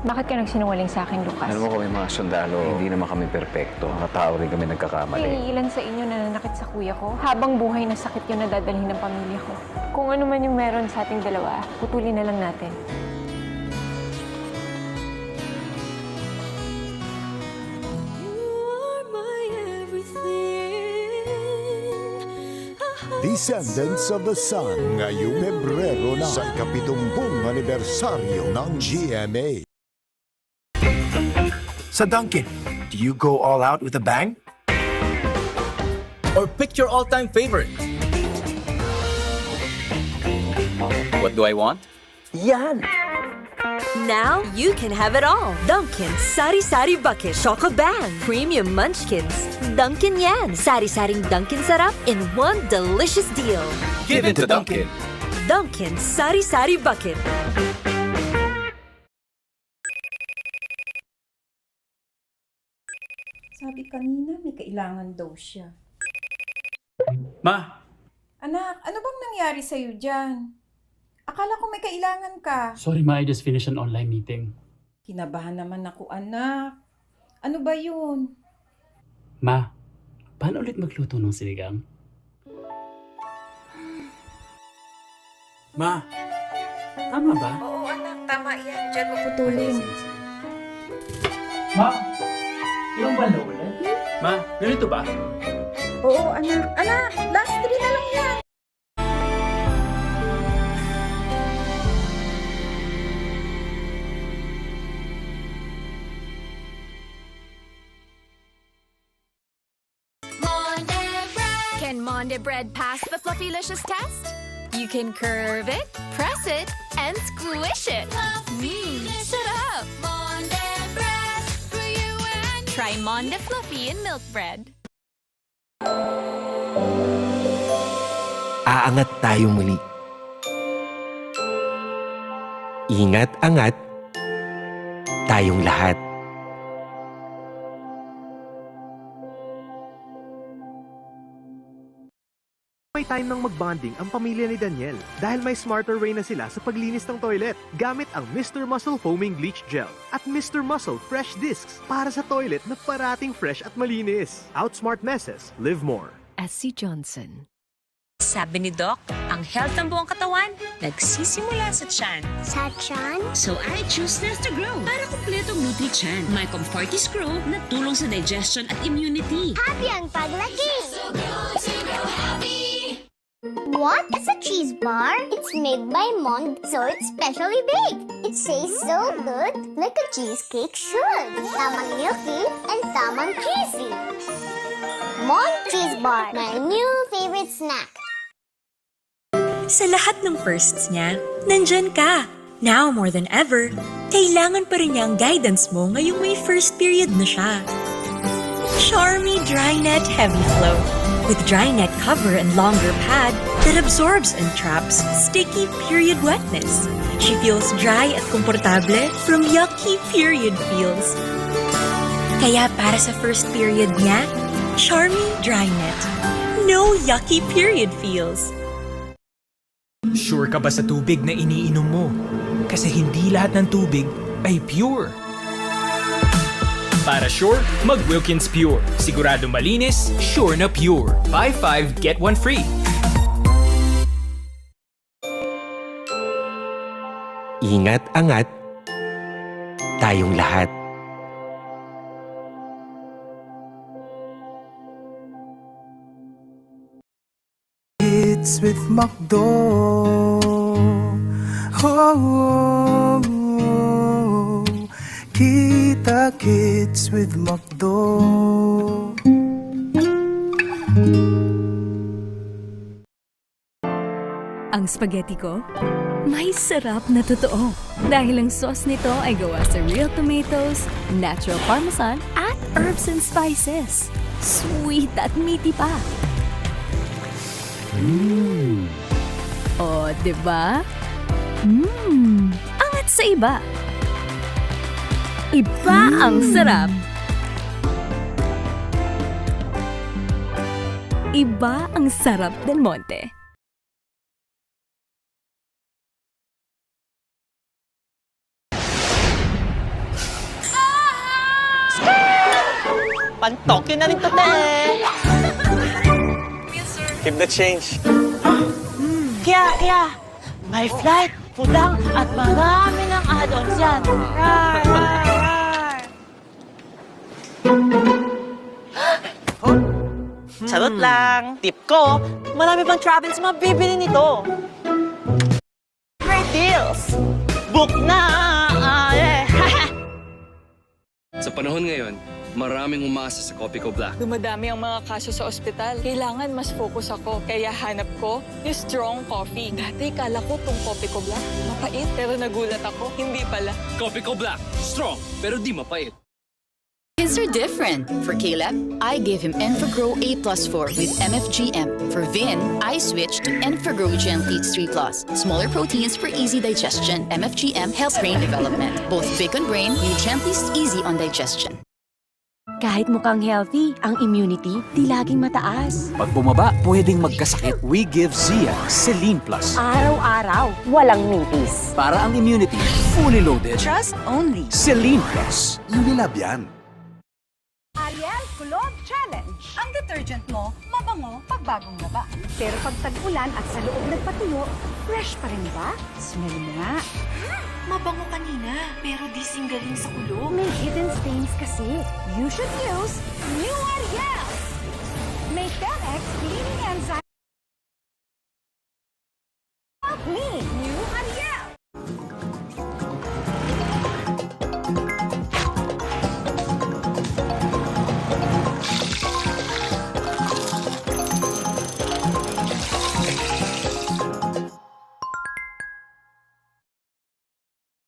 Bakit ka nagsinungaling sa akin, Lucas? Alam mo kami mga sundalo, hindi naman kami perpekto. Mga tao rin kami nagkakamali. May ilan sa inyo na nanakit sa kuya ko. Habang buhay na sakit yun na dadalhin ng pamilya ko. Kung ano man yung meron sa ating dalawa, putulin na lang natin. Descendants of the Sun, ngayong Pebrero na sa ika-70 anibersaryo ng GMA. Sa Dunkin', do you go all out with a bang? Or pick your all-time favorite? What do I want? Yan! Now you can have it all. Dunkin' Sari Sari Bucket Choco Bang Premium Munchkins. Dunkin' yan. Sari-saring Dunkin' sarap in one delicious deal. Give it to Dunkin'. Dunkin' Sari Sari Bucket. Sabi kanina may kailangan daw siya. Ma, Anak, ano bang nangyari sa'yo dyan? Akala ko may kailangan ka. sorry ma, I just finished an online meeting. Kinabahan naman ako, anak. Ano ba yun? Ma, paano ulit magluto ng sinigang? Ma, tama ba? Oo, anak. Tama yan. Diyan mo putulin. Ma, ilang ba na ulit? Ma, ganito ba? Oo, anak. Anak, last 3 na lang yan. Can Monde bread pass the Fluffylicious test? You can curve it, press it, and squish it. Shut up! Monde bread for you and try Monde Fluffy and milk bread. Aangat tayo muli. Ingat-angat tayong lahat. May time nang magbonding ang pamilya ni Daniel dahil may smarter way na sila sa paglinis ng toilet gamit ang Mr. Muscle Foaming Bleach Gel at Mr. Muscle Fresh Discs para sa toilet na parating fresh at malinis. Outsmart messes, live more. SC Johnson. Sabi ni Doc, ang health ng buong katawan nagsisimula sa tiyan. Sa tiyan? So I choose Nesta Grow para kumpletong Nutri-Chan. May Comfortis Grow na tulong sa digestion at immunity. Happy ang paglaki! What? It's a cheese bar? It's made by Mond, so it's specially baked. It tastes so good, like a cheesecake should. Tamang milky and tamang cheesy. Mond Cheese Bar, my new favorite snack. Sa lahat ng firsts niya, nandyan ka. Now more than ever, kailangan pa rin niya ang guidance mo ngayong may first period na siya. Charmy Drynet Heavy Flow. With Drynet cover and longer pad that absorbs and traps sticky period wetness. She feels dry at komportable from yucky period feels. Kaya para sa first period niya, Charmy Drynet. No yucky period feels. Sure ka ba sa tubig na iniinom mo? Kasi hindi lahat ng tubig ay pure. Para sure, mag Wilkins Pure. Sigurado malinis, sure na pure. Buy 5, get 1 free. Ingat-angat tayong lahat. It's with McDo. Oh, Kita Kids with McDo. Ang spaghetti ko, may sarap na totoo. Dahil ang sauce nito ay gawa sa real tomatoes, natural parmesan, at herbs and spices. Sweet at meaty pa. O, diba? Angat sa iba. Iba ang sarap. Iba ang sarap Del Monte. pang Tokyo na rin to, te. Keep the change. Kaya, may flight, pudang, at marami ng add-ons yan. Rar, rar, rar. Charot lang. Tip ko, marami pang travels mabibili nito. Great deals! Book na! Yeah. Sa panahon ngayon, maraming umaasa sa Kopi Ko Black. Dumadami ang mga kaso sa ospital. Kailangan mas focus ako. Kaya hanap ko yung strong coffee. Dati kala ko tong Kopi Ko Black mapait, pero nagulat ako. Hindi pala. Kopi Ko Black, strong pero di mapait. Kids are different. For Caleb, I gave him Enfagrow A+4 with MFGM. For Vin, I switched to Enfagrow Gentleats 3+. Smaller proteins for easy digestion. MFGM helps brain development. Both big on brain, new Gentleats easy on digestion. Kahit mukhang healthy, ang immunity di laging mataas. Pag bumaba, pwedeng magkasakit. We give Zia Celine Plus. Araw-araw, walang nipis. Para ang immunity, fully loaded. Trust only. Celine Plus. Unilab yan. Ariel Kulog Challenge. Ang detergent mo, mabango pag bagong laba. Pero pag tag-ulan at sa loob nagpatuyo, fresh pa rin ba? Smell mo nga. Mabango kanina, pero di singgaling sa kulog. May hidden stains kasi. You should use New Ariel. May 10x cleaning enzyme. Clean New Ariel.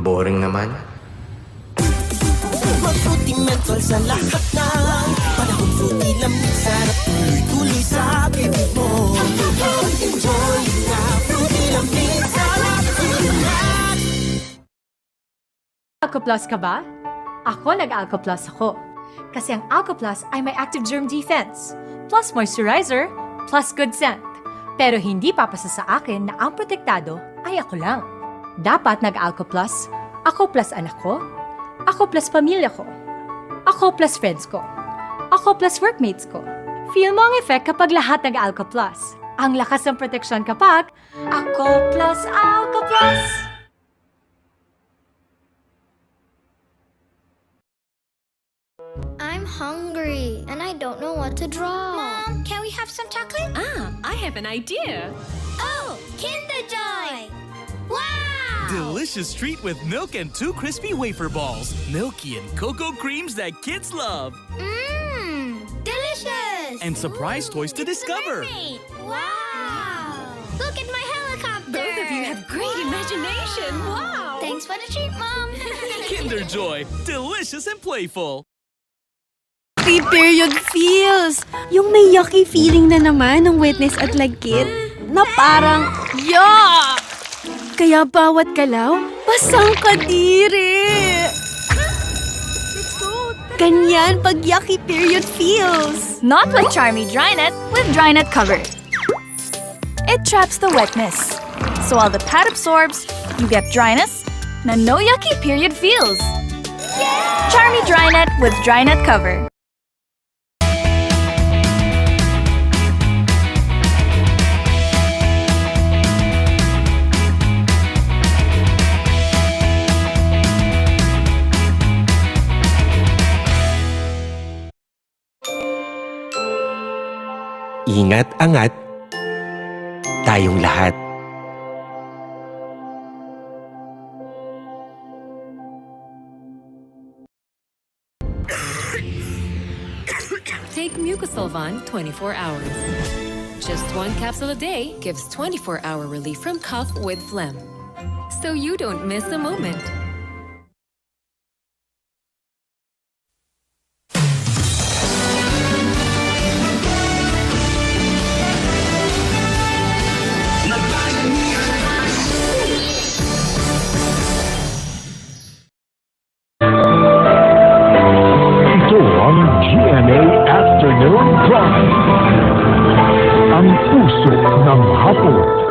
Boring naman. Mag-fruity mental sa lahat ng panahon. Fruity lamig, sarap, tuloy-tuloy sa bibig mo. Enjoy na, fruity lamig, sarap, tuloy. Alco Plus ka ba? Ako nag-Alco Plus ako. Kasi ang Alco Plus ay may active germ defense, plus moisturizer, plus good scent. Pero hindi papasa sa akin na ang protektado ay ako lang. Dapat nag-Alco Plus, ako plus anak ko, ako plus pamilya ko, ako plus friends ko, ako plus workmates ko. Feel mo ang effect kapag lahat nag-Alco Plus. Ang lakas ng proteksyon kapag ako plus Alco Plus. I'm hungry and I don't know what to draw. Mom, can we have some chocolate? I have an idea. Oh, Kinder Joy! Wow! Delicious treat with milk and 2 crispy wafer balls. Milky and cocoa creams that kids love. Mmm, delicious! And surprise toys to discover. Wow! Look at my helicopter! Both of you have great imagination. Wow! Thanks for the treat, Mom! Kinder Joy, delicious and playful. Pre-period feels! Yung may yucky feeling na naman ng wetness at lagkit na parang yuck! Kaya bawat galaw, basang kadiri! Ganyan pag yucky period feels! Not with Charmy Drynet with Drynet Cover. It traps the wetness. So while the pad absorbs, you get dryness na no yucky period feels. Charmy Drynet with Drynet Cover. Ingat-angat tayong lahat. Take Mucosolvan 24 hours. Just 1 capsule a day gives 24-hour relief from cough with phlegm. So you don't miss a moment. Ito ang GMA Afternoon Drive. Ang puso ng hapon.